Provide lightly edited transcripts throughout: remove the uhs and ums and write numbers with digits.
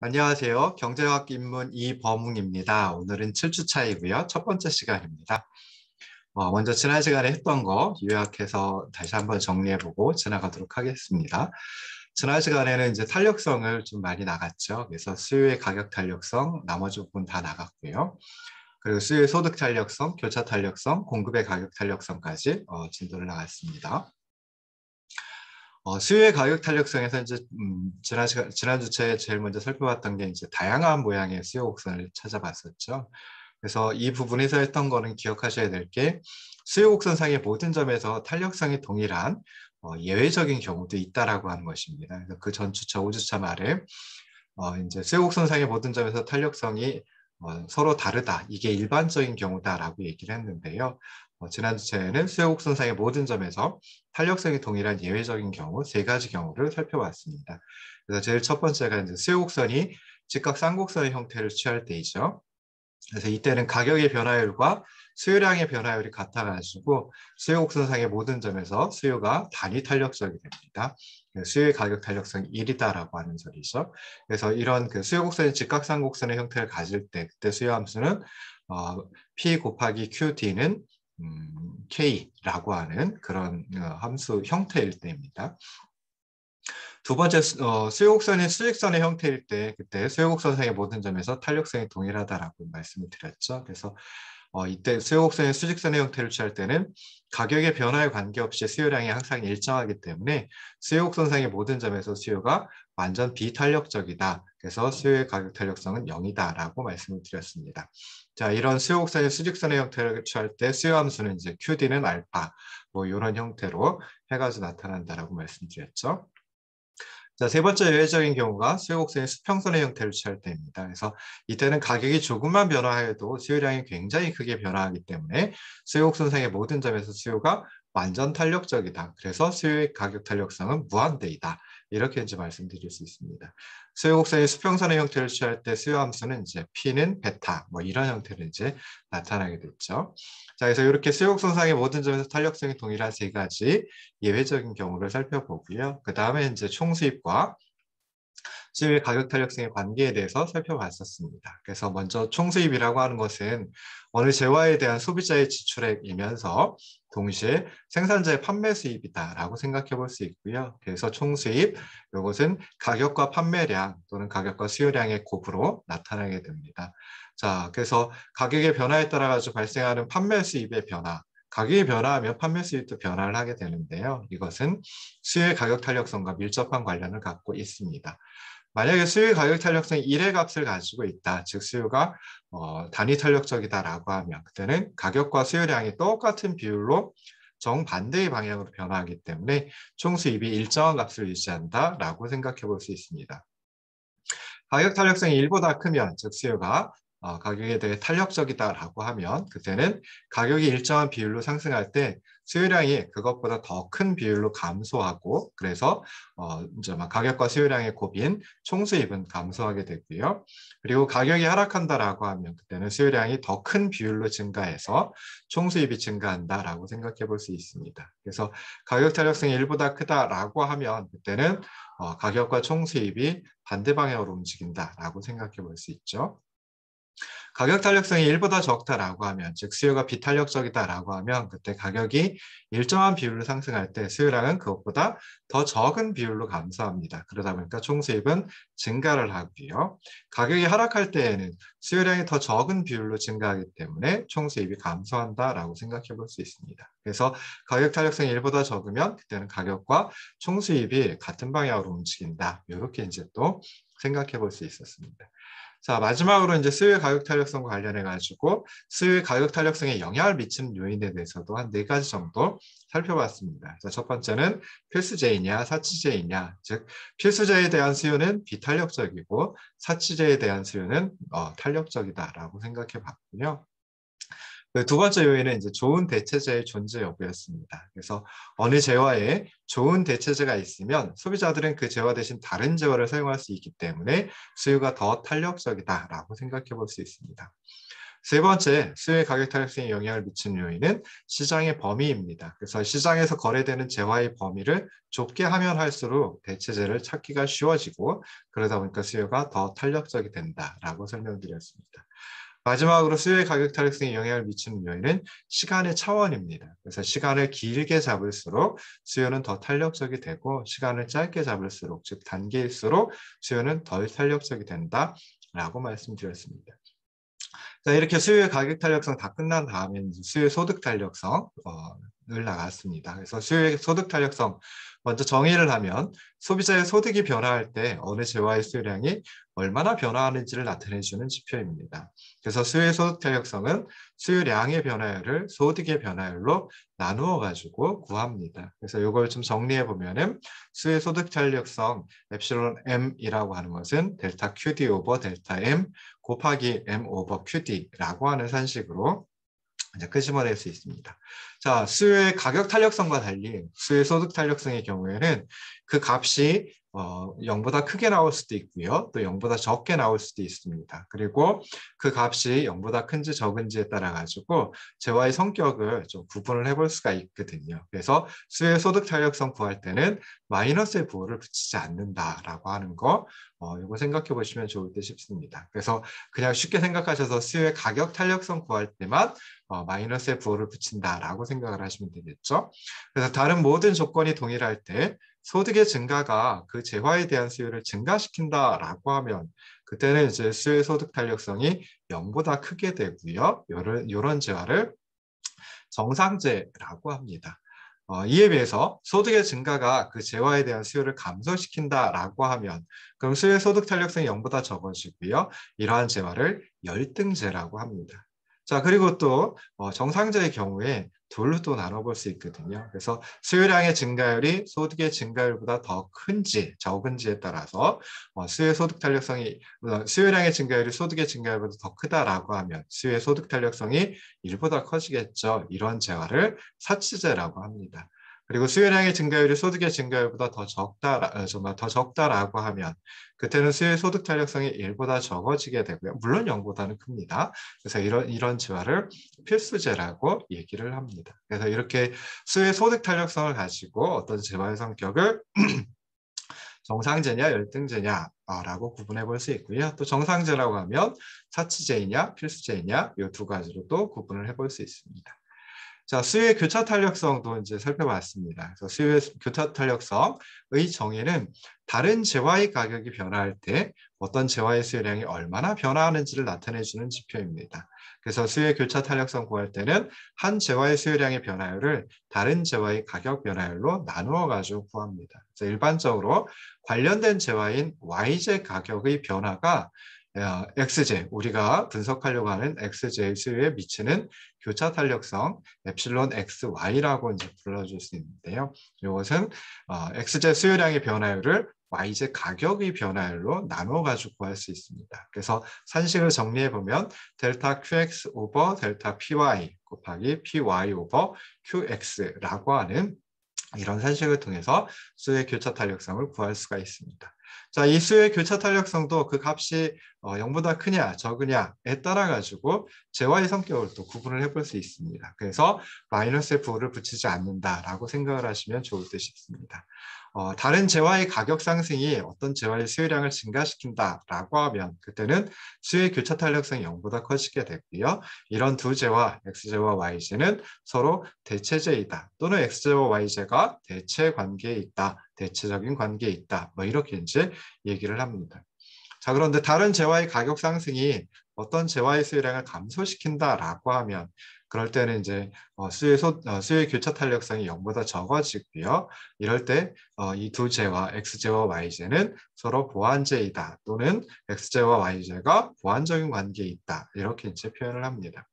안녕하세요. 경제학 입문 이범웅입니다. 오늘은 7주차이고요. 첫 번째 시간입니다. 먼저 지난 시간에 했던 거 요약해서 다시 한번 정리해보고 지나가도록 하겠습니다. 지난 시간에는 이제 탄력성을 좀 많이 나갔죠. 그래서 수요의 가격 탄력성, 나머지 부분 다 나갔고요. 그리고 수요의 소득 탄력성, 교차 탄력성, 공급의 가격 탄력성까지 진도를 나갔습니다. 수요의 가격 탄력성에서 이제 지난 주차에 제일 먼저 살펴봤던 게 이제 다양한 모양의 수요 곡선을 찾아봤었죠. 그래서 이 부분에서 했던 거는 기억하셔야 될 게 수요 곡선상의 모든 점에서 탄력성이 동일한 예외적인 경우도 있다라고 하는 것입니다. 그래서 그 전 주차 5주차 말에 이제 수요 곡선상의 모든 점에서 탄력성이 서로 다르다. 이게 일반적인 경우다라고 얘기를 했는데요. 지난 주차에는 수요 곡선상의 모든 점에서 탄력성이 동일한 예외적인 경우 세 가지 경우를 살펴봤습니다. 그래서 제일 첫 번째가 이제 수요 곡선이 직각 쌍곡선의 형태를 취할 때이죠. 그래서 이때는 가격의 변화율과 수요량의 변화율이 같아가지고 수요 곡선상의 모든 점에서 수요가 단위 탄력적이 됩니다. 수요의 가격 탄력성이 1이다라고 하는 소리죠. 그래서 이런 그 수요 곡선이 직각상곡선의 형태를 가질 때 그때 수요 함수는 P 곱하기 QD는 K라고 하는 그런 함수 형태일 때입니다. 두 번째 수요 곡선이 수직선의 형태일 때 그때 수요 곡선상의 모든 점에서 탄력성이 동일하다라고 말씀을 드렸죠. 그래서 이때 수요 곡선의 수직선의 형태를 취할 때는 가격의 변화에 관계없이 수요량이 항상 일정하기 때문에 수요 곡선상의 모든 점에서 수요가 완전 비탄력적이다. 그래서 수요의 가격 탄력성은 0이다라고 말씀을 드렸습니다. 자, 이런 수요 곡선의 수직선의 형태를 취할 때 수요 함수는 이제 QD는 알파 뭐 이런 형태로 해가지고 나타난다라고 말씀드렸죠. 자, 세 번째 예외적인 경우가 수요곡선의 수평선의 형태를 취할 때입니다. 그래서 이때는 가격이 조금만 변화해도 수요량이 굉장히 크게 변화하기 때문에 수요곡선상의 모든 점에서 수요가 완전 탄력적이다. 그래서 수요의 가격 탄력성은 무한대이다. 이렇게 이제 말씀드릴 수 있습니다. 수요곡선이 수평선의 형태를 취할 때 수요 함수는 이제 P는 베타 뭐 이런 형태로 이제 나타나게 됐죠. 자, 그래서 이렇게 수요곡선상의 모든 점에서 탄력성이 동일한 세 가지 예외적인 경우를 살펴보고요. 그 다음에 이제 총수입과 수입의 가격 탄력성의 관계에 대해서 살펴봤었습니다. 그래서 먼저 총수입이라고 하는 것은 어느 재화에 대한 소비자의 지출액이면서 동시에 생산자의 판매 수입이다라고 생각해 볼 수 있고요. 그래서 총수입, 이것은 가격과 판매량 또는 가격과 수요량의 곱으로 나타나게 됩니다. 자, 그래서 가격의 변화에 따라 가지고 발생하는 판매 수입의 변화, 가격이 변화하면 판매 수입도 변화를 하게 되는데요. 이것은 수요의 가격 탄력성과 밀접한 관련을 갖고 있습니다. 만약에 수요의 가격 탄력성이 1의 값을 가지고 있다. 즉 수요가 단위 탄력적이다라고 하면 그때는 가격과 수요량이 똑같은 비율로 정반대의 방향으로 변화하기 때문에 총수입이 일정한 값을 유지한다라고 생각해 볼 수 있습니다. 가격 탄력성이 1보다 크면 즉 수요가 가격에 대해 탄력적이다라고 하면 그때는 가격이 일정한 비율로 상승할 때 수요량이 그것보다 더 큰 비율로 감소하고 그래서 이제 가격과 수요량의 곱인 총수입은 감소하게 되고요. 그리고 가격이 하락한다라고 하면 그때는 수요량이 더 큰 비율로 증가해서 총수입이 증가한다라고 생각해 볼 수 있습니다. 그래서 가격 탄력성이 1보다 크다라고 하면 그때는 가격과 총수입이 반대 방향으로 움직인다라고 생각해 볼 수 있죠. 가격 탄력성이 1보다 적다라고 하면 즉 수요가 비탄력적이다라고 하면 그때 가격이 일정한 비율로 상승할 때 수요량은 그것보다 더 적은 비율로 감소합니다. 그러다 보니까 총수입은 증가를 하고요. 가격이 하락할 때에는 수요량이 더 적은 비율로 증가하기 때문에 총수입이 감소한다라고 생각해 볼 수 있습니다. 그래서 가격 탄력성이 1보다 적으면 그때는 가격과 총수입이 같은 방향으로 움직인다. 이렇게 이제 또 생각해 볼 수 있었습니다. 자, 마지막으로 이제 수요의 가격 탄력성과 관련해 가지고 수요의 가격 탄력성에 영향을 미치는 요인에 대해서도 한 4가지 정도 살펴봤습니다. 자, 첫 번째는 필수제이냐 사치제이냐, 즉 필수제에 대한 수요는 비탄력적이고 사치제에 대한 수요는 탄력적이다라고 생각해 봤고요. 두 번째 요인은 이제 좋은 대체제의 존재 여부였습니다. 그래서 어느 재화에 좋은 대체제가 있으면 소비자들은 그 재화 대신 다른 재화를 사용할 수 있기 때문에 수요가 더 탄력적이다라고 생각해 볼 수 있습니다. 세 번째, 수요의 가격 탄력성에 영향을 미치는 요인은 시장의 범위입니다. 그래서 시장에서 거래되는 재화의 범위를 좁게 하면 할수록 대체재를 찾기가 쉬워지고 그러다 보니까 수요가 더 탄력적이 된다라고 설명드렸습니다. 마지막으로 수요의 가격 탄력성에 영향을 미치는 요인은 시간의 차원입니다. 그래서 시간을 길게 잡을수록 수요는 더 탄력적이 되고 시간을 짧게 잡을수록 즉 단기일수록 수요는 덜 탄력적이 된다라고 말씀드렸습니다. 자, 이렇게 수요의 가격 탄력성 다 끝난 다음에 수요의 소득 탄력성을 나갔습니다. 그래서 수요의 소득 탄력성 먼저 정의를 하면 소비자의 소득이 변화할 때 어느 재화의 수요량이 얼마나 변화하는지를 나타내주는 지표입니다. 그래서 수요의 소득 탄력성은 수요량의 변화율을 소득의 변화율로 나누어 가지고 구합니다. 그래서 이걸 좀 정리해 보면은 수요의 소득 탄력성 엡실론 M이라고 하는 것은 델타 QD 오버 델타 M 곱하기 M 오버 QD라고 하는 산식으로 이제 끄집어낼 수 있습니다. 자, 수요의 가격 탄력성과 달리 수요의 소득 탄력성의 경우에는 그 값이 0보다 크게 나올 수도 있고요. 또 0보다 적게 나올 수도 있습니다. 그리고 그 값이 0보다 큰지 적은지에 따라 가지고 재화의 성격을 좀 구분을 해볼 수가 있거든요. 그래서 수요의 소득 탄력성 구할 때는 마이너스의 부호를 붙이지 않는다라고 하는 거 이거 생각해 보시면 좋을 듯 싶습니다. 그래서 그냥 쉽게 생각하셔서 수요의 가격 탄력성 구할 때만 마이너스의 부호를 붙인다라고 생각을 하시면 되겠죠. 그래서 다른 모든 조건이 동일할 때 소득의 증가가 그 재화에 대한 수요를 증가시킨다라고 하면 그때는 이제 수요의 소득 탄력성이 0보다 크게 되고요. 이런 재화를 정상재라고 합니다. 이에 비해서 소득의 증가가 그 재화에 대한 수요를 감소시킨다라고 하면 그럼 수요의 소득 탄력성이 0보다 적어지고요. 이러한 재화를 열등재라고 합니다. 자, 그리고 또 정상재의 경우에 둘로 또 나눠볼 수 있거든요. 그래서 수요량의 증가율이 소득의 증가율보다 더 큰지 적은지에 따라서 수요의 소득 탄력성이 수요량의 증가율이 소득의 증가율보다 더 크다라고 하면 수요의 소득 탄력성이 1보다 커지겠죠. 이런 재화를 사치재라고 합니다. 그리고 수요량의 증가율이 소득의 증가율보다 더 적다라고 하면 그때는 수요의 소득 탄력성이 1보다 적어지게 되고요. 물론 0보다는 큽니다. 그래서 이런 재화를 필수재라고 얘기를 합니다. 그래서 이렇게 수요의 소득 탄력성을 가지고 어떤 재화의 성격을 정상재냐 열등재냐라고 구분해 볼 수 있고요. 또 정상재라고 하면 사치재이냐 필수재이냐 이 두 가지로 또 구분을 해볼 수 있습니다. 자, 수요의 교차 탄력성도 이제 살펴봤습니다. 그래서 수요의 교차 탄력성의 정의는 다른 재화의 가격이 변화할 때 어떤 재화의 수요량이 얼마나 변화하는지를 나타내주는 지표입니다. 그래서 수요의 교차 탄력성 구할 때는 한 재화의 수요량의 변화율을 다른 재화의 가격 변화율로 나누어 가지고 구합니다. 그래서 일반적으로 관련된 재화인 Y재 가격의 변화가 X재, 우리가 분석하려고 하는 X재의 수요에 미치는 교차 탄력성 엡실론 XY라고 이제 불러줄 수 있는데요. 이것은 X재 수요량의 변화율을 Y재 가격의 변화율로 나눠 가지고 구할 수 있습니다. 그래서 산식을 정리해 보면 델타 QX 오버 델타 PY 곱하기 PY 오버 QX라고 하는 이런 산식을 통해서 수요의 교차 탄력성을 구할 수가 있습니다. 자, 이 수요의 교차 탄력성도 그 값이 0보다 크냐 적으냐에 따라 가지고 재화의 성격을 또 구분을 해볼 수 있습니다. 그래서 마이너스의 부호를 붙이지 않는다라고 생각을 하시면 좋을 듯 싶습니다. 다른 재화의 가격 상승이 어떤 재화의 수요량을 증가시킨다라고 하면 그때는 수요의 교차 탄력성이 0보다 커지게 되고요. 이런 두 재화, X재와 Y재는 서로 대체재이다. 또는 X재와 Y재가 대체 관계에 있다. 대체적인 관계에 있다. 뭐 이렇게 이제 얘기를 합니다. 자, 그런데 다른 재화의 가격 상승이 어떤 재화의 수요량을 감소시킨다라고 하면 그럴 때는 이제 수요의 교차 탄력성이 0보다 적어지고요. 이럴 때 이 두 재화, X재와 Y재는 서로 보완재이다. 또는 X재와 Y재가 보완적인 관계에 있다. 이렇게 이제 표현을 합니다.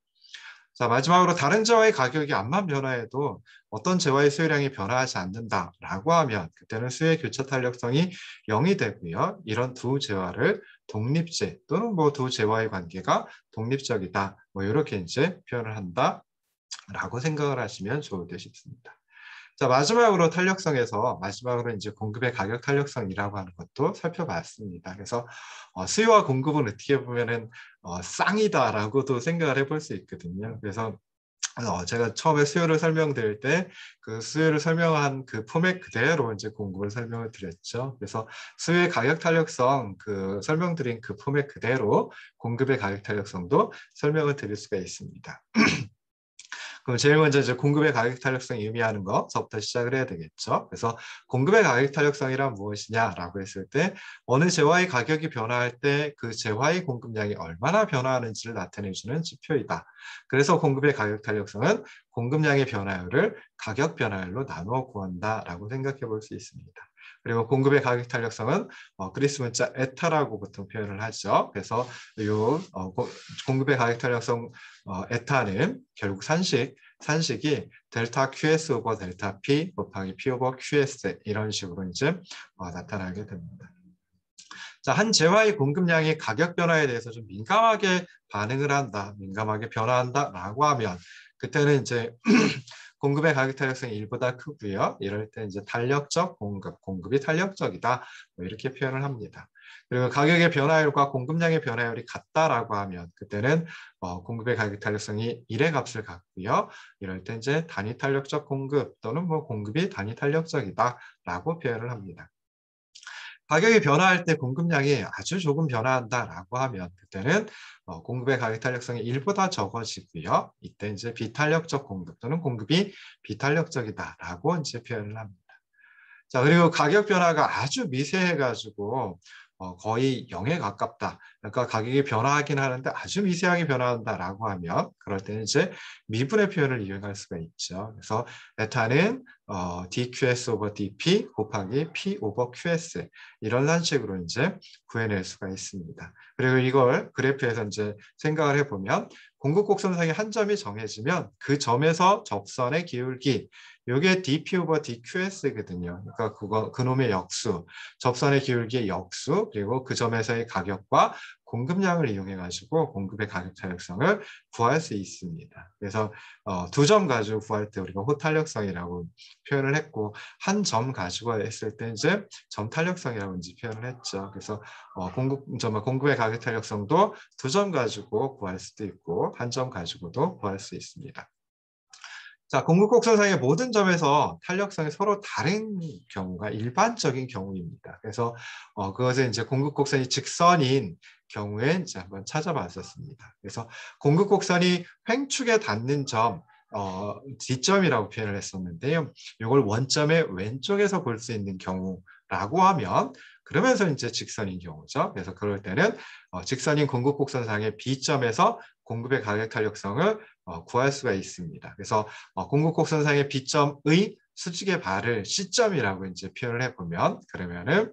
자, 마지막으로 다른 재화의 가격이 암만 변화해도 어떤 재화의 수요량이 변화하지 않는다라고 하면 그때는 수요의 교차 탄력성이 0이 되고요. 이런 두 재화를 독립재 또는 뭐 두 재화의 관계가 독립적이다. 뭐 이렇게 이제 표현을 한다라고 생각을 하시면 좋을 듯 싶습니다. 자, 마지막으로 이제 공급의 가격 탄력성이라고 하는 것도 살펴봤습니다. 그래서 수요와 공급은 어떻게 보면은 쌍이다라고도 생각을 해볼 수 있거든요. 그래서 제가 처음에 수요를 설명드릴 때 그 수요를 설명한 그 포맷 그대로 이제 공급을 설명을 드렸죠. 그래서 수요의 가격 탄력성 그 설명드린 그 포맷 그대로 공급의 가격 탄력성도 설명을 드릴 수가 있습니다. 그럼 제일 먼저 이제 공급의 가격 탄력성이 의미하는 것부터 시작을 해야 되겠죠. 그래서 공급의 가격 탄력성이란 무엇이냐라고 했을 때 어느 재화의 가격이 변화할 때 그 재화의 공급량이 얼마나 변화하는지를 나타내주는 지표이다. 그래서 공급의 가격 탄력성은 공급량의 변화율을 가격 변화율로 나누어 구한다라고 생각해 볼 수 있습니다. 그리고 공급의 가격 탄력성은 그리스 문자 에타라고 보통 표현을 하죠. 그래서 이 공급의 가격 탄력성 에타는 결국 산식이 델타 QS 오버 델타 P 곱하기 P 오버 QS 이런 식으로 이제 나타나게 됩니다. 자, 한 재화의 공급량이 가격 변화에 대해서 좀 민감하게 반응을 한다, 민감하게 변화한다라고 하면 그때는 이제 공급의 가격 탄력성이 1보다 크고요. 이럴 때 이제 탄력적 공급이 탄력적이다. 뭐 이렇게 표현을 합니다. 그리고 가격의 변화율과 공급량의 변화율이 같다라고 하면 그때는 공급의 가격 탄력성이 1의 값을 갖고요. 이럴 때 이제 단위 탄력적 공급 또는 뭐 공급이 단위 탄력적이다라고 표현을 합니다. 가격이 변화할 때 공급량이 아주 조금 변화한다라고 하면 그때는 공급의 가격 탄력성이 1보다 적어지고요. 이때 이제 비탄력적 공급 또는 공급이 비탄력적이다라고 이제 표현을 합니다. 자, 그리고 가격 변화가 아주 미세해가지고 거의 0에 가깝다. 그러니까 가격이 변화하긴 하는데 아주 미세하게 변화한다라고 하면 그럴 때는 이제 미분의 표현을 이용할 수가 있죠. 그래서 에타는 dQs 오버 dP 곱하기 P 오버 QS 이런 산식으로 이제 구해낼 수가 있습니다. 그리고 이걸 그래프에서 이제 생각을 해보면 공급 곡선상의 한 점이 정해지면 그 점에서 접선의 기울기 이게 dP 오버 dQs거든요. 그러니까 그놈의 역수, 접선의 기울기의 역수, 그리고 그 점에서의 가격과 공급량을 이용해 가지고 공급의 가격 탄력성을 구할 수 있습니다. 그래서 두 점 가지고 구할 때 우리가 호탄력성이라고 표현을 했고 한 점 가지고 했을 때 이제 점 탄력성이라고 이제 표현을 했죠. 그래서 공급의 가격 탄력성도 두 점 가지고 구할 수도 있고 한 점 가지고도 구할 수 있습니다. 자, 공급 곡선상의 모든 점에서 탄력성이 서로 다른 경우가 일반적인 경우입니다. 그래서 그것은 이제 공급 곡선이 직선인 경우에 이제 한번 찾아봤었습니다. 그래서 공급 곡선이 횡축에 닿는 점, D점이라고 표현을 했었는데요. 이걸 원점의 왼쪽에서 볼 수 있는 경우라고 하면 그러면서 이제 직선인 경우죠. 그래서 그럴 때는 직선인 공급 곡선상의 B점에서 공급의 가격 탄력성을 구할 수가 있습니다. 그래서 공급 곡선상의 B점의 수직의 발을 C점이라고 이제 표현을 해보면 그러면은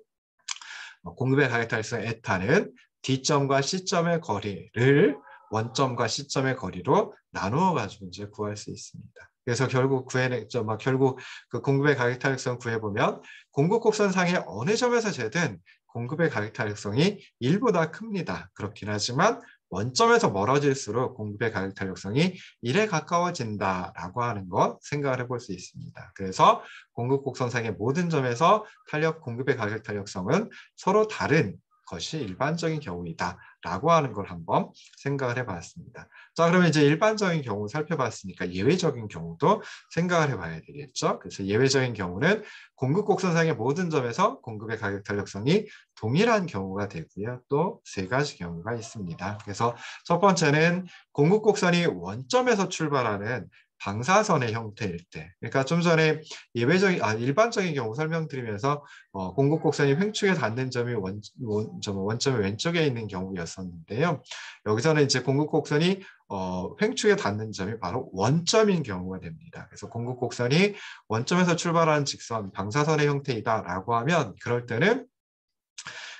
공급의 가격 탄력성 에타는 D점과 C점의 거리를 원점과 C점의 거리로 나누어 가지고 이제 구할 수 있습니다. 그래서 결국 결국 그 공급의 가격 탄력성 구해보면 공급 곡선상의 어느 점에서 재든 공급의 가격 탄력성이 1보다 큽니다. 그렇긴 하지만 원점에서 멀어질수록 공급의 가격 탄력성이 1에 가까워진다라고 하는 것 생각을 해볼 수 있습니다. 그래서 공급 곡선상의 모든 점에서 공급의 가격 탄력성은 서로 다른 것이 일반적인 경우이다 라고 하는 걸 한번 생각을 해봤습니다. 자, 그러면 이제 일반적인 경우 살펴봤으니까 예외적인 경우도 생각을 해봐야 되겠죠. 그래서 예외적인 경우는 공급 곡선상의 모든 점에서 공급의 가격 탄력성이 동일한 경우가 되고요. 또 세 가지 경우가 있습니다. 그래서 첫 번째는 공급 곡선이 원점에서 출발하는 방사선의 형태일 때, 그러니까 좀 전에 일반적인 경우 설명드리면서 공급 곡선이 횡축에 닿는 점이 원점의 왼쪽에 있는 경우였었는데요. 여기서는 이제 공급 곡선이 횡축에 닿는 점이 바로 원점인 경우가 됩니다. 그래서 공급 곡선이 원점에서 출발하는 직선, 방사선의 형태이다라고 하면 그럴 때는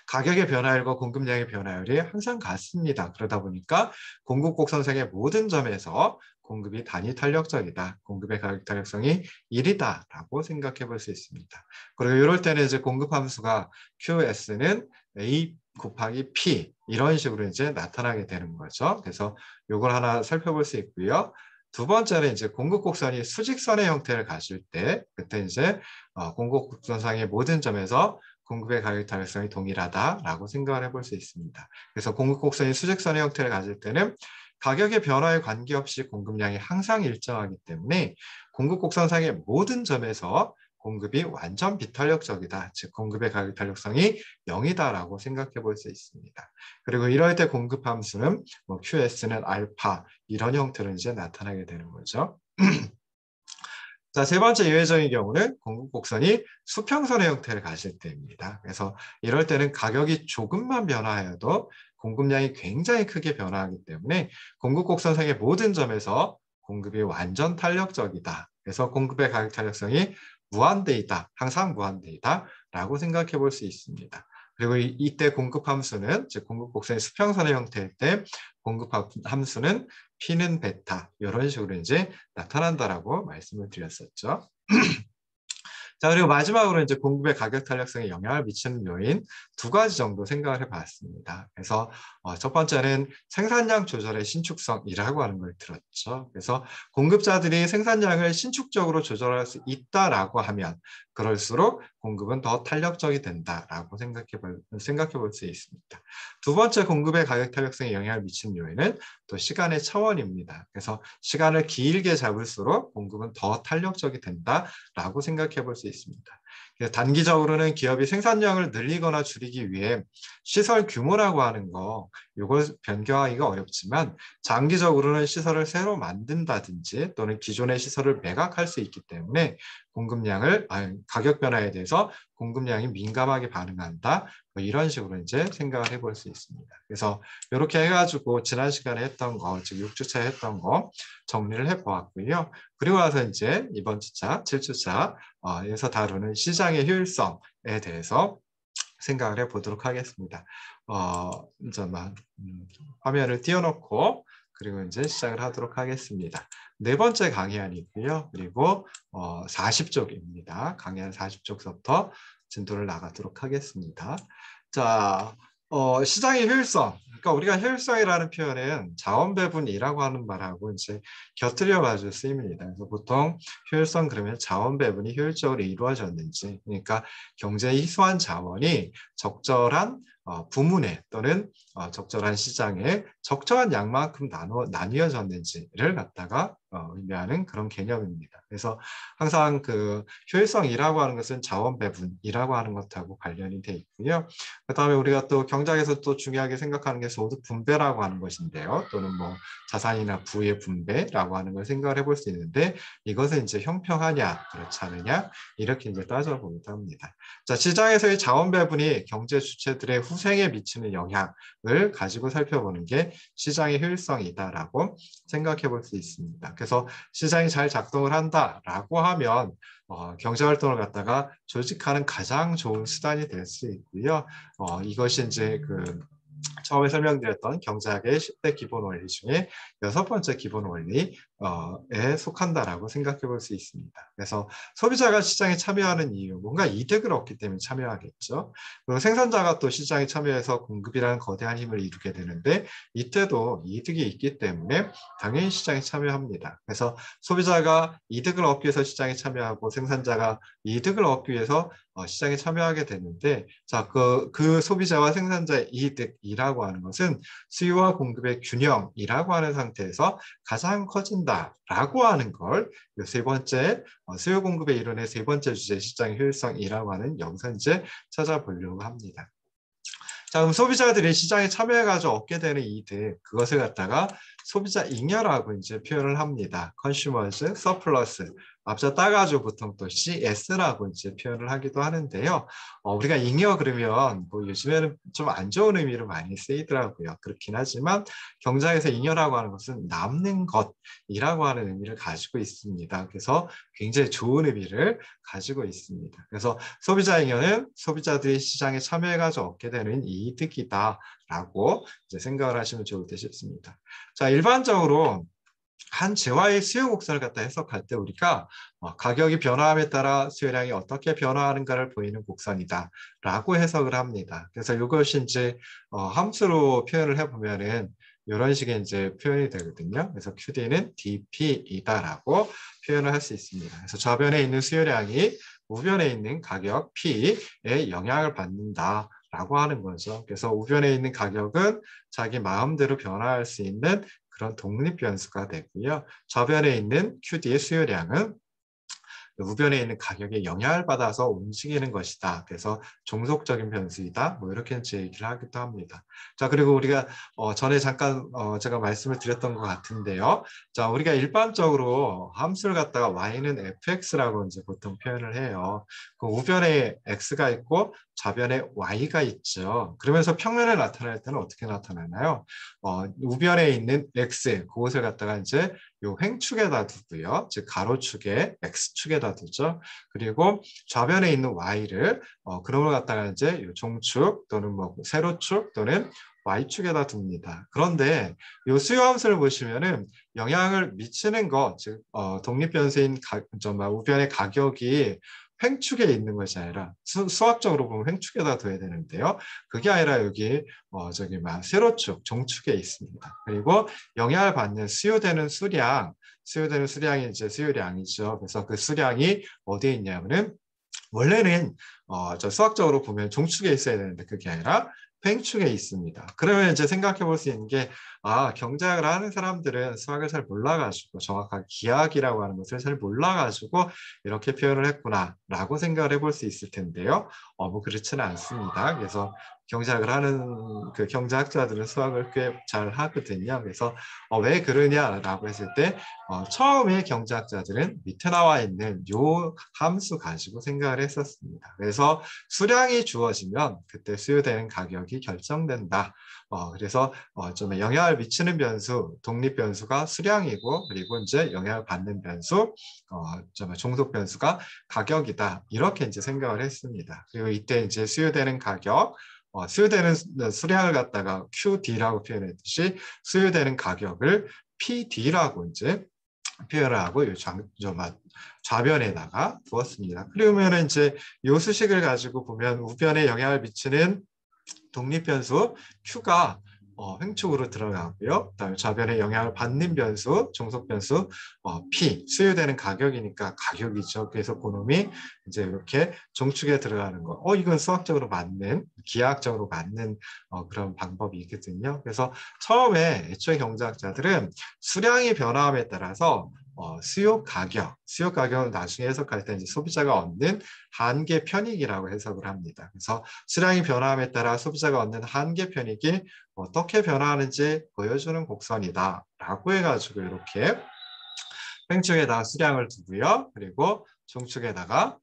가격의 변화율과 공급량의 변화율이 항상 같습니다. 그러다 보니까 공급 곡선상의 모든 점에서 공급이 단위 탄력적이다. 공급의 가격 탄력성이 1이다라고 생각해 볼 수 있습니다. 그리고 이럴 때는 이제 공급 함수가 QS는 A 곱하기 P 이런 식으로 이제 나타나게 되는 거죠. 그래서 이걸 하나 살펴볼 수 있고요. 두 번째는 이제 공급 곡선이 수직선의 형태를 가질 때, 그때 이제 공급 곡선상의 모든 점에서 공급의 가격 탄력성이 동일하다라고 생각을 해볼 수 있습니다. 그래서 공급 곡선이 수직선의 형태를 가질 때는 가격의 변화에 관계없이 공급량이 항상 일정하기 때문에 공급 곡선상의 모든 점에서 공급이 완전 비탄력적이다. 즉 공급의 가격 탄력성이 0이다라고 생각해 볼 수 있습니다. 그리고 이럴 때 공급 함수는 뭐 QS는 알파 이런 형태로 이제 나타나게 되는 거죠. 자, 세 번째 예외적인 경우는 공급 곡선이 수평선의 형태를 가질 때입니다. 그래서 이럴 때는 가격이 조금만 변화해도 공급량이 굉장히 크게 변화하기 때문에 공급 곡선상의 모든 점에서 공급이 완전 탄력적이다. 그래서 공급의 가격 탄력성이 무한대이다. 항상 무한대이다. 라고 생각해 볼 수 있습니다. 그리고 이때 공급 함수는, 즉 공급 곡선이 수평선의 형태일 때 공급 함수는 P는 베타 이런 식으로 이제 나타난다라고 말씀을 드렸었죠. 자, 그리고 마지막으로 이제 공급의 가격 탄력성에 영향을 미치는 요인 두 가지 정도 생각을 해봤습니다. 그래서 첫 번째는 생산량 조절의 신축성이라고 하는 걸 들었죠. 그래서 공급자들이 생산량을 신축적으로 조절할 수 있다라고 하면 그럴수록 공급은 더 탄력적이 된다라고 생각해 볼 수 있습니다. 두 번째 공급의 가격 탄력성에 영향을 미치는 요인은 또 시간의 차원입니다. 그래서 시간을 길게 잡을수록 공급은 더 탄력적이 된다라고 생각해 볼 수 있습니다. 단기적으로는 기업이 생산량을 늘리거나 줄이기 위해 시설 규모라고 하는 거 이걸 변경하기가 어렵지만 장기적으로는 시설을 새로 만든다든지 또는 기존의 시설을 매각할 수 있기 때문에 가격 변화에 대해서 공급량이 민감하게 반응한다. 뭐 이런 식으로 이제 생각을 해볼 수 있습니다. 그래서 이렇게 해가지고 지난 시간에 했던 거, 즉 6주차에 했던 거 정리를 해보았고요. 그리고 나서 이제 이번 주차, 7주차에서 다루는 시장의 효율성에 대해서 생각을 해보도록 하겠습니다. 이제 화면을 띄워놓고 그리고 이제 시작을 하도록 하겠습니다. 네 번째 강의안이고요. 그리고 40쪽입니다. 강의안 40쪽부터 진도를 나가도록 하겠습니다. 자, 시장의 효율성. 그러니까 우리가 효율성이라는 표현은 자원 배분이라고 하는 말하고 이제 곁들여 가지고 쓰입니다. 그래서 보통 효율성 그러면 자원 배분이 효율적으로 이루어졌는지, 그러니까 경제에 희소한 자원이 적절한 부문에 또는 적절한 시장에 적절한 양만큼 나뉘어졌는지를 갖다가 의미하는 그런 개념입니다. 그래서 항상 그 효율성이라고 하는 것은 자원 배분이라고 하는 것하고 관련이 돼 있고요. 그다음에 우리가 또 경작에서 또 중요하게 생각하는 게 소득 분배라고 하는 것인데요. 또는 뭐 자산이나 부의 분배라고 하는 걸 생각을 해볼 수 있는데 이것은 이제 형평하냐 그렇지 않느냐 이렇게 이제 따져보기도 합니다. 자, 시장에서의 자원 배분이 경제 주체들의 후생에 미치는 영향을 가지고 살펴보는 게 시장의 효율성이다라고 생각해 볼 수 있습니다. 그래서 시장이 잘 작동을 한다라고 하면 경제활동을 갖다가 조직하는 가장 좋은 수단이 될 수 있고요. 이것이 이제 처음에 설명드렸던 경제학의 10대 기본 원리 중에 6번째 기본 원리에 속한다라고 생각해 볼 수 있습니다. 그래서 소비자가 시장에 참여하는 이유, 뭔가 이득을 얻기 때문에 참여하겠죠. 그리고 생산자가 또 시장에 참여해서 공급이라는 거대한 힘을 이루게 되는데 이때도 이득이 있기 때문에 당연히 시장에 참여합니다. 그래서 소비자가 이득을 얻기 위해서 시장에 참여하고 생산자가 이득을 얻기 위해서 시장에 참여하게 되는데 자, 그 소비자와 생산자의 이득이라고 하는 것은 수요와 공급의 균형이라고 하는 상태에서 가장 커진다라고 하는 걸 세 번째 수요 공급의 이론의 세 번째 주제 시장의 효율성이라고 하는 여기서 이제 찾아보려고 합니다. 자, 그럼 소비자들이 시장에 참여해가지고 얻게 되는 이득, 그것을 갖다가 소비자 잉여라고 이제 표현을 합니다. Consumers Surplus. 앞서 따가지고 보통 또 CS라고 이제 표현을 하기도 하는데요. 우리가 잉여 그러면 뭐 요즘에는 좀 안 좋은 의미로 많이 쓰이더라고요. 그렇긴 하지만 경제에서 잉여라고 하는 것은 남는 것이라고 하는 의미를 가지고 있습니다. 그래서 굉장히 좋은 의미를 가지고 있습니다. 그래서 소비자 잉여는 소비자들이 시장에 참여해가지고 얻게 되는 이득이다라고 이제 생각을 하시면 좋을 듯 싶습니다. 자, 일반적으로 한 재화의 수요 곡선을 갖다 해석할 때 우리가 가격이 변화함에 따라 수요량이 어떻게 변화하는가를 보이는 곡선이다라고 해석을 합니다. 그래서 이것이 이제 함수로 표현을 해보면은 이런 식의 이제 표현이 되거든요. 그래서 QD는 DP이다라고 표현을 할 수 있습니다. 그래서 좌변에 있는 수요량이 우변에 있는 가격 P에 영향을 받는다라고 하는 거죠. 그래서 우변에 있는 가격은 자기 마음대로 변화할 수 있는 그런 독립 변수가 되고요. 좌변에 있는 QD의 수요량은 우변에 있는 가격에 영향을 받아서 움직이는 것이다. 그래서 종속적인 변수이다. 뭐 이렇게 이제 얘기를 하기도 합니다. 자, 그리고 우리가 전에 잠깐 제가 말씀을 드렸던 것 같은데요. 자, 우리가 일반적으로 함수를 갖다가 y는 fx라고 이제 보통 표현을 해요. 그 우변에 x가 있고 좌변에 y가 있죠. 그러면서 평면에 나타날 때는 어떻게 나타나나요? 우변에 있는 x 그것을 갖다가 이제 요 횡축에다 두고요. 즉 가로축에 x축에다 두죠. 그리고 좌변에 있는 y를 그런 걸 갖다가 이제 요 종축 또는 뭐 세로축 또는 y축에다 둡니다. 그런데 요 수요함수를 보시면은 영향을 미치는 것, 즉 독립변수인 우변의 가격이 횡축에 있는 것이 아니라 수학적으로 보면 횡축에다 둬야 되는데요. 그게 아니라 여기 저기 세로축, 종축에 있습니다. 그리고 영향을 받는 수요되는 수량이 이제 수요량이죠. 그래서 그 수량이 어디에 있냐면은 원래는 저 수학적으로 보면 종축에 있어야 되는데 그게 아니라 횡축에 있습니다. 그러면 이제 생각해 볼 수 있는 게 경제학을 하는 사람들은 수학을 잘 몰라가지고 정확하게 기하학이라고 하는 것을 잘 몰라가지고 이렇게 표현을 했구나라고 생각을 해볼 수 있을 텐데요. 뭐 그렇지는 않습니다. 그래서 경제학을 하는 그 경제학자들은 수학을 꽤 잘 하거든요. 그래서 왜 그러냐라고 했을 때 처음에 경제학자들은 밑에 나와 있는 요 함수 가지고 생각을 했었습니다. 그래서 수량이 주어지면 그때 수요되는 가격이 결정된다. 그래서 좀 영향을 미치는 변수, 독립 변수가 수량이고 그리고 이제 영향을 받는 변수, 좀 종속 변수가 가격이다. 이렇게 이제 생각을 했습니다. 그리고 이때 이제 수요되는 가격, 수요되는 수량을 갖다가 QD라고 표현했듯이 수요되는 가격을 PD라고 이제 표현을 하고 좌변에다가 두었습니다. 그러면 이제 이 수식을 가지고 보면 우변에 영향을 미치는 독립변수 Q가 횡축으로 들어가고요. 그다음에 좌변에 영향을 받는 변수, 종속변수 P, 수요되는 가격이니까 가격이죠. 그래서 그놈이 이제 이렇게 종축에 들어가는 거. 이건 수학적으로 맞는, 기하학적으로 맞는 그런 방법이 있거든요. 그래서 처음에 애초에 경제학자들은 수량이 변화함에 따라서 수요 가격을 나중에 해석할 때 이제 소비자가 얻는 한계 편익이라고 해석을 합니다. 그래서 수량이 변화함에 따라 소비자가 얻는 한계 편익이 어떻게 변화하는지 보여주는 곡선이다라고 해가지고 이렇게 횡축에다가 수량을 두고요. 그리고 종축에다가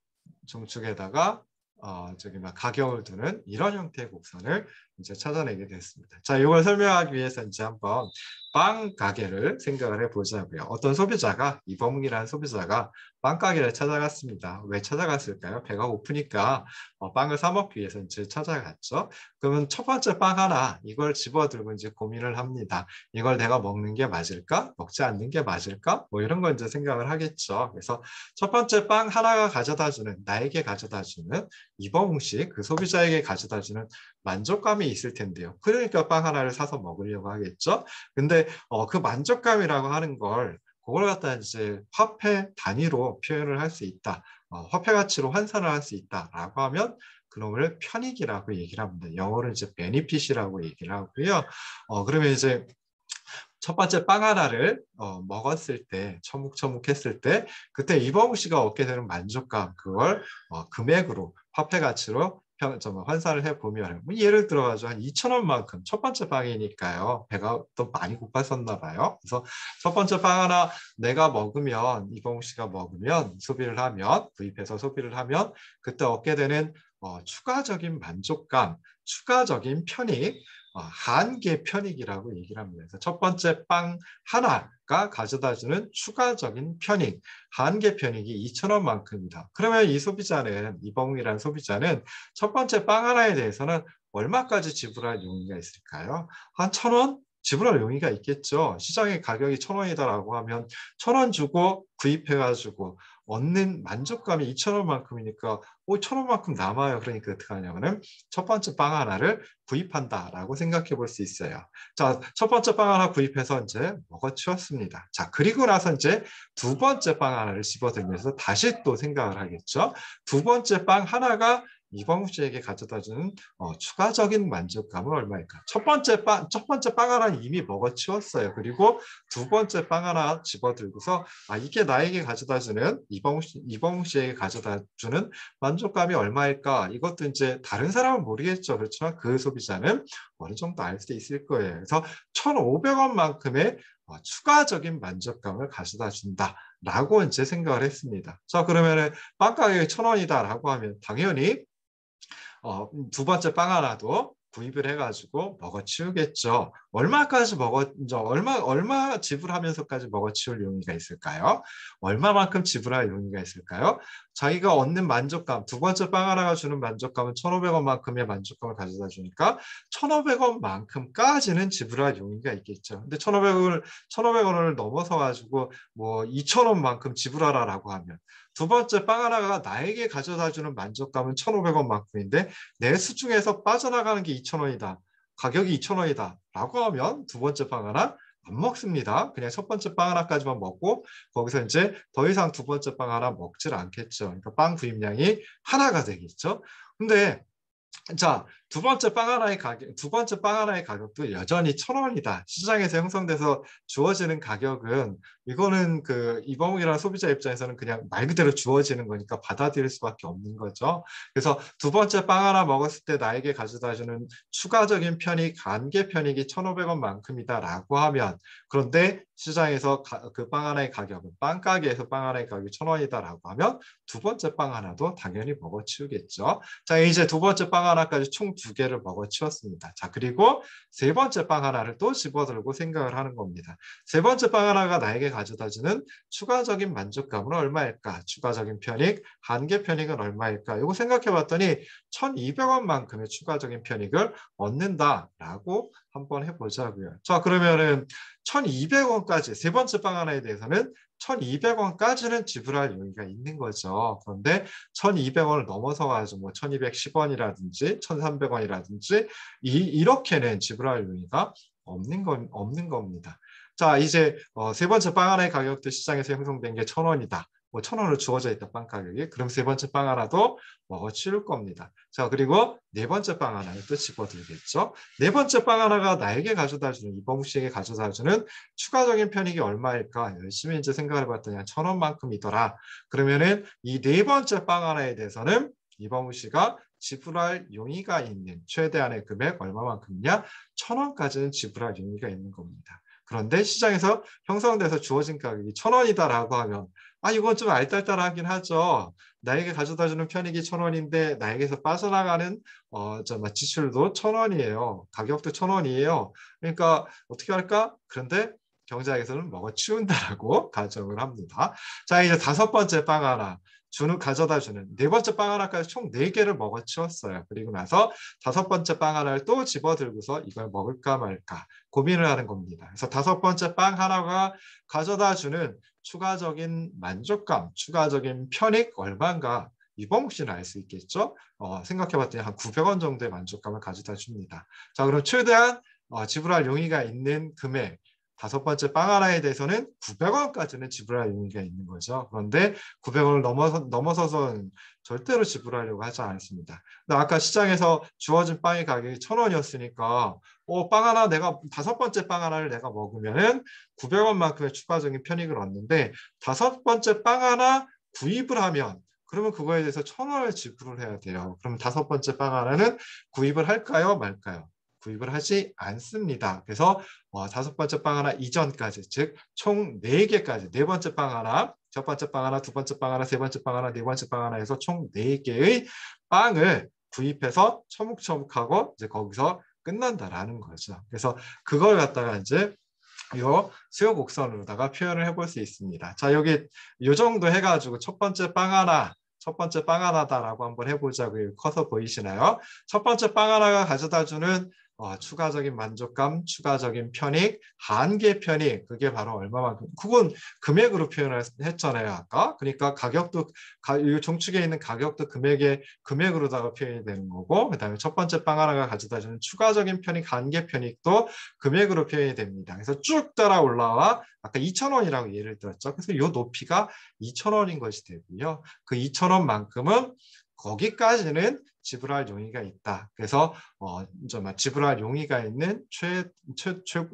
가격을 두는 이런 형태의 곡선을 이제 찾아내게 됐습니다. 자, 이걸 설명하기 위해서 이제 한번 빵 가게를 생각을 해보자고요. 어떤 소비자가 이범웅이라는 소비자가 빵 가게를 찾아갔습니다. 왜 찾아갔을까요? 배가 고프니까 빵을 사 먹기 위해서 이제 찾아갔죠. 그러면 첫 번째 빵 하나 이걸 집어들고 이제 고민을 합니다. 이걸 내가 먹는 게 맞을까? 먹지 않는 게 맞을까? 뭐 이런 걸 이제 생각을 하겠죠. 그래서 첫 번째 빵 하나가 나에게 가져다 주는 이범웅 씨, 그 소비자에게 가져다 주는 만족감이 있을 텐데요. 그러니까 빵 하나를 사서 먹으려고 하겠죠. 근데 그 만족감이라고 하는 걸 그걸 갖다 이제 화폐 단위로 표현을 할 수 있다. 화폐 가치로 환산을 할 수 있다라고 하면 그놈을 편익이라고 얘기를 합니다. 영어로 이제 베니핏이라고 얘기를 하고요. 그러면 이제 첫 번째 빵 하나를 먹었을 때, 처묵처묵했을 때, 그때 이범우 씨가 얻게 되는 만족감, 그걸 금액으로, 화폐 가치로 환산을 해보면, 예를 들어가지고 한 2,000원만큼, 첫 번째 빵이니까요. 배가 또 많이 고팠었나 봐요. 그래서 첫 번째 빵 하나 내가 먹으면, 이범우 씨가 먹으면, 구입해서 소비를 하면, 그때 얻게 되는 추가적인 만족감, 추가적인 편익, 한계 편익이라고 얘기를 합니다. 그래서 첫 번째 빵 하나가 가져다주는 추가적인 편익, 한계 편익이 2,000원만큼이다. 그러면 이범웅이라는 소비자는 첫 번째 빵 하나에 대해서는 얼마까지 지불할 용의가 있을까요? 한 1,000원? 지불할 용의가 있겠죠. 시장의 가격이 1,000원이다라고 하면 1,000원 주고 구입해가지고 얻는 만족감이 2,000원만큼이니까 1,000원만큼 남아요. 그러니까 어떻게 하냐면은 첫 번째 빵 하나를 구입한다라고 생각해 볼 수 있어요. 자, 첫 번째 빵 하나 구입해서 이제 먹어치웠습니다. 자, 그리고 나서 이제 두 번째 빵 하나를 집어들면서 다시 또 생각을 하겠죠. 두 번째 빵 하나가 이범우 씨에게 가져다주는 추가적인 만족감은 얼마일까? 첫 번째 빵 하나는 이미 먹어치웠어요. 그리고 두 번째 빵 하나 집어들고서 이게 나에게 가져다주는 이범우 씨에게 가져다주는 만족감이 얼마일까? 이것도 이제 다른 사람은 모르겠죠. 그렇지만 그 소비자는 어느 정도 알 수 있을 거예요. 그래서 1,500원만큼의 추가적인 만족감을 가져다 준다라고 이제 생각을 했습니다. 자, 그러면은 빵 가격이 1,000원이다라고 하면 당연히 두 번째 빵 하나도 구입을 해가지고 먹어치우겠죠. 얼마 지불하면서까지 먹어치울 용의가 있을까요? 얼마만큼 지불할 용의가 있을까요? 자기가 얻는 만족감, 두 번째 빵 하나가 주는 만족감은 1,500원만큼의 만족감을 가져다 주니까 1,500원만큼까지는 지불할 용의가 있겠죠. 근데 1,500원을 넘어서 가지고 뭐 2,000원만큼 지불하라라고 하면 두 번째 빵 하나가 나에게 가져다 주는 만족감은 1,500원만큼인데 내 수중에서 빠져나가는 게 2,000원이다. 가격이 2,000원이다. 라고 하면 두 번째 빵 하나 안 먹습니다. 그냥 첫 번째 빵 하나까지만 먹고 거기서 이제 더 이상 두 번째 빵 하나 먹질 않겠죠. 그러니까 빵 구입량이 하나가 되겠죠. 근데 자, 두 번째 빵 하나의 가격도 여전히 1,000원이다. 시장에서 형성돼서 주어지는 가격은 이거는 그 이범욱이라는 소비자 입장에서는 그냥 말 그대로 주어지는 거니까 받아들일 수밖에 없는 거죠. 그래서 두 번째 빵 하나 먹었을 때 나에게 가져다주는 추가적인 편익, 한계 편익이 1,500원만큼이다라고 하면 그런데 시장에서 그 빵 하나의 가격은 빵 가게에서 빵 하나의 가격이 1,000원이다라고 하면 두 번째 빵 하나도 당연히 먹어치우겠죠. 자, 이제 두 번째 빵 하나까지 총 2개를 먹어치웠습니다. 자, 그리고 세 번째 빵 하나를 또 집어들고 생각을 하는 겁니다. 세 번째 빵 하나가 나에게 가져다주는 추가적인 만족감은 얼마일까? 추가적인 편익, 한계 편익은 얼마일까? 이거 생각해 봤더니 1,200원만큼의 추가적인 편익을 얻는다라고 한번 해보자고요. 자, 그러면은 1,200원까지 세 번째 빵 하나에 대해서는 1,200원까지는 지불할 용의가 있는 거죠. 그런데 1,200원을 넘어서 가지고 뭐 1,210원이라든지 1,300원이라든지 이렇게는 지불할 용의가 없는 겁니다. 자, 이제 세 번째 빵 하나의 가격도 시장에서 형성된 게 1,000원이다. 뭐 1,000원으로 주어져 있다 빵 가격이. 그럼 세 번째 빵 하나도 먹어치울 겁니다. 자, 그리고 네 번째 빵 하나를 또 집어들겠죠. 네 번째 빵 하나가 나에게 가져다주는 이범우 씨에게 가져다주는 추가적인 편익이 얼마일까? 열심히 이제 생각을 해봤더니 1,000원만큼이더라. 그러면은 이 네 번째 빵 하나에 대해서는 이범우 씨가 지불할 용의가 있는 최대한의 금액 얼마만큼이냐? 1,000원까지는 지불할 용의가 있는 겁니다. 그런데 시장에서 형성돼서 주어진 가격이 1,000원이다라고 하면 이건 좀 알딸딸하긴 하죠. 나에게 가져다주는 편익이 1,000원인데 나에게서 빠져나가는 지출도 1,000원이에요. 가격도 1,000원이에요. 그러니까 어떻게 할까? 그런데 경제학에서는 먹어치운다라고 가정을 합니다. 자, 이제 다섯 번째 빵 하나. 가져다주는 네 번째 빵 하나까지 총 4개를 먹어치웠어요. 그리고 나서 다섯 번째 빵 하나를 또 집어들고서 이걸 먹을까 말까 고민을 하는 겁니다. 그래서 다섯 번째 빵 하나가 가져다주는 추가적인 만족감, 추가적인 편익 얼마인가 이범욱 씨는 알 수 있겠죠? 생각해봤더니 한 900원 정도의 만족감을 가져다 줍니다. 자, 그럼 최대한 지불할 용의가 있는 금액 다섯 번째 빵 하나에 대해서는 900원까지는 지불할 용의가 있는 거죠. 그런데 900원을 넘어서서는 절대로 지불하려고 하지 않습니다. 근데 아까 시장에서 주어진 빵의 가격이 1,000원이었으니까 빵 하나 다섯 번째 빵 하나를 내가 먹으면은 900원만큼의 추가적인 편익을 얻는데 다섯 번째 빵 하나 구입을 하면 그러면 그거에 대해서 1,000원을 지불을 해야 돼요. 그러면 다섯 번째 빵 하나는 구입을 할까요? 말까요? 구입을 하지 않습니다. 그래서 다섯 번째 빵 하나 이전까지 즉 총 4개까지 네 번째 빵 하나, 첫 번째 빵 하나, 두 번째 빵 하나, 세 번째 빵 하나, 네 번째 빵 하나 해서 총 4개의 빵을 구입해서 처묵처묵하고 이제 거기서 끝난다라는 거죠. 그래서 그걸 갖다가 이제 이 수요 곡선으로다가 표현을 해볼 수 있습니다. 자, 여기 이 정도 해가지고 첫 번째 빵 하나다라고 한번 해보자고요. 커서 보이시나요? 첫 번째 빵 하나가 가져다주는 추가적인 만족감, 추가적인 편익, 한계 편익, 그게 바로 얼마만큼, 그건 금액으로 표현을 했잖아요, 아까. 그러니까 가격도, 이 종축에 있는 가격도 금액으로다가 표현이 되는 거고, 그다음에 첫 번째 빵 하나가 가져다 주는 추가적인 편익, 한계 편익도 금액으로 표현이 됩니다. 그래서 쭉 따라 올라와, 아까 2,000원이라고 예를 들었죠. 그래서 이 높이가 2,000원인 것이 되고요. 그 2,000원만큼은 거기까지는 지불할 용의가 있다. 그래서 지불할 용의가 있는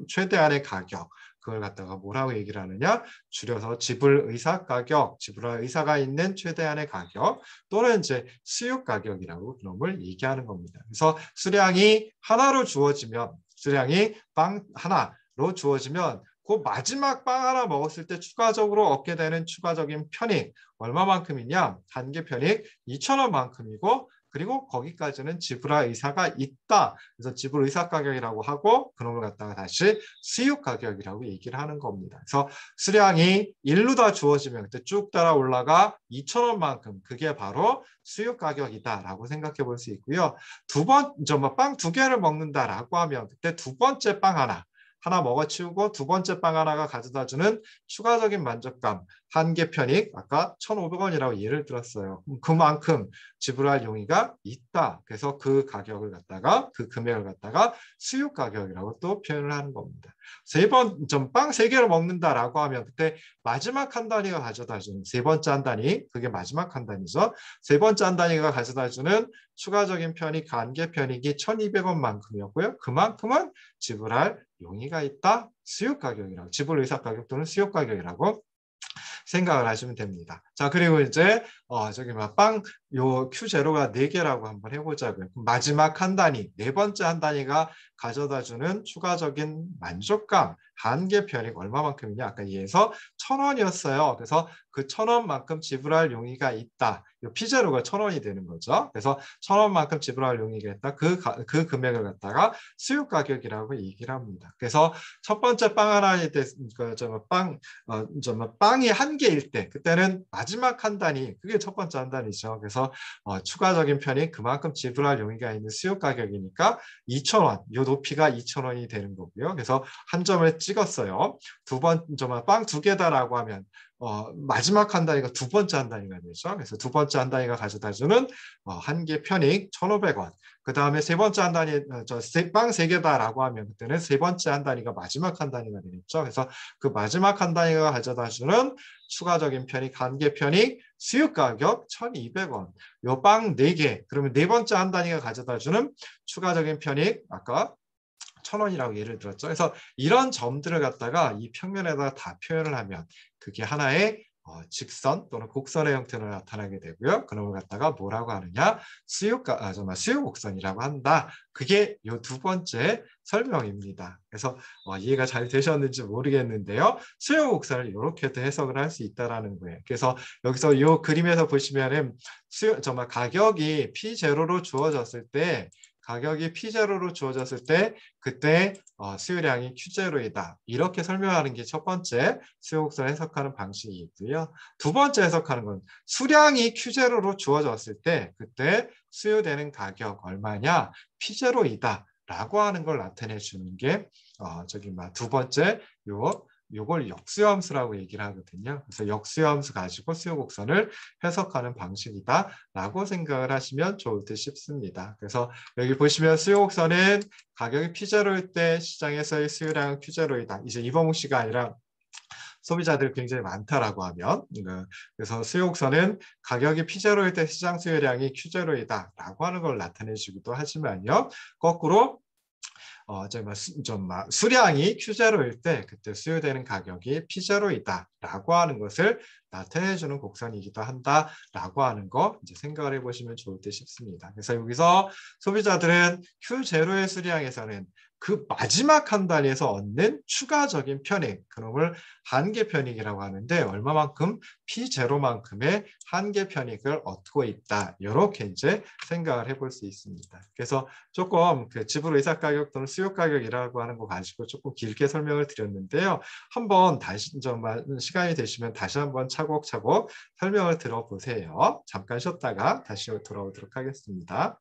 최대한의 가격, 그걸 갖다가 뭐라고 얘기를 하느냐? 줄여서 지불 의사 가격, 지불할 의사가 있는 최대한의 가격 또는 이제 수요 가격이라고 그놈을 얘기하는 겁니다. 그래서 수량이 하나로 주어지면, 수량이 빵 하나로 주어지면 그 마지막 빵 하나 먹었을 때 추가적으로 얻게 되는 추가적인 편익 얼마만큼이냐? 단계 편익 2,000원만큼이고, 그리고 거기까지는 지불할 의사가 있다. 그래서 지불 의사 가격이라고 하고 그놈을 갖다가 다시 수요 가격이라고 얘기를 하는 겁니다. 그래서 수량이 1로 다 주어지면 그때 쭉 따라 올라가 2,000원만큼, 그게 바로 수요 가격이다라고 생각해 볼 수 있고요. 빵 두 개를 먹는다라고 하면 그때 두 번째 빵 하나 먹어치우고 두 번째 빵 하나가 가져다주는 추가적인 만족감, 한계 편익, 아까 1,500원이라고 예를 들었어요. 그만큼 지불할 용의가 있다. 그래서 그 가격을 갖다가, 그 금액을 갖다가 수요 가격이라고 또 표현을 하는 겁니다. 빵 세 개를 먹는다라고 하면 그때 마지막 한 단위가 가져다주는, 세 번째 한 단위, 그게 마지막 한 단위죠. 세 번째 한 단위가 가져다주는 추가적인 편익, 한계 편익이 1,200원만큼이었고요. 그만큼은 지불할 용의가 있다. 수요 가격이라고, 지불 의사 가격 또는 수요 가격이라고 생각을 하시면 됩니다. 자, 그리고 이제 요 Q0가 4개라고 한번 해보자고요. 마지막 한 단위, 네 번째 한 단위가 가져다주는 추가적인 만족감, 한계 편익 얼마만큼이냐? 아까 이에서 1,000원이었어요. 그래서 그 1,000원만큼 지불할 용의가 있다. 요 P0가 1,000원이 되는 거죠. 그래서 1,000원만큼 지불할 용의가 있다. 그 금액을 갖다가 수요 가격이라고 얘기를 합니다. 그래서 첫 번째 빵 하나에 빵이 한 개일 때, 그때는 마지막 한 단위, 그게 첫 번째 한 단위죠. 그래서 추가적인 편이 그만큼 지불할 용의가 있는 수요 가격이니까 2,000원, 이 높이가 2,000원이 되는 거고요. 그래서 한 점을 찍었어요. 빵 두 개다라고 하면 마지막 한 단위가 두 번째 한 단위가 되죠. 그래서 두 번째 한 단위가 가져다주는 한개 편익 1,500원. 그 다음에 세 번째 한 단위, 빵 세 개다라고 하면 그때는 세 번째 한 단위가 마지막 한 단위가 되겠죠. 그래서 그 마지막 한 단위가 가져다주는 추가적인 편익, 한개 편익, 수요 가격 1,200원. 요 빵 4개, 그러면 네 번째 한 단위가 가져다주는 추가적인 편익, 아까 1,000원이라고 예를 들었죠. 그래서 이런 점들을 갖다가 이 평면에다가 다 표현을 하면 그게 하나의 직선 또는 곡선의 형태로 나타나게 되고요. 그놈을 갖다가 뭐라고 하느냐? 수요 곡선이라고 한다. 그게 이 두 번째 설명입니다. 그래서 이해가 잘 되셨는지 모르겠는데요. 수요 곡선을 이렇게도 해석을 할 수 있다라는 거예요. 그래서 여기서 이 그림에서 보시면은 가격이 P0로 주어졌을 때, 그때 수요량이 Q0이다. 이렇게 설명하는 게 첫 번째 수요 곡선을 해석하는 방식이고요. 두 번째 해석하는 건 수량이 Q0로 주어졌을 때 그때 수요되는 가격 얼마냐? P0이다. 라고 하는 걸 나타내 주는 게 두 번째 요걸 역수요함수라고 얘기를 하거든요. 그래서 역수요함수 가지고 수요곡선을 해석하는 방식이다라고 생각을 하시면 좋을 듯 싶습니다. 그래서 여기 보시면 수요곡선은 가격이 P0일 때 시장에서의 수요량은 Q0이다. 이제 이범욱 씨가 아니라 소비자들이 굉장히 많다라고 하면, 그래서 수요곡선은 가격이 P0일 때 시장 수요량이 Q0이다 라고 하는 걸 나타내 주기도 하지만요. 거꾸로 수량이 Q0일 때 그때 수요되는 가격이 P0이다 라고 하는 것을 나타내 주는 곡선이기도 한다라고 하는 거 이제 생각을 해보시면 좋을 듯 싶습니다. 그래서 여기서 소비자들은 Q0의 수량에서는 그 마지막 한 단위에서 얻는 추가적인 편익, 그놈을 한계 편익이라고 하는데 얼마만큼? P0만큼의 한계 편익을 얻고 있다. 이렇게 이제 생각을 해볼 수 있습니다. 그래서 조금 그 지불 의사 가격 또는 수요 가격이라고 하는 거 가지고 조금 길게 설명을 드렸는데요. 한번 다시 시간이 되시면 다시 한번 차곡차곡 설명을 들어보세요. 잠깐 쉬었다가 다시 돌아오도록 하겠습니다.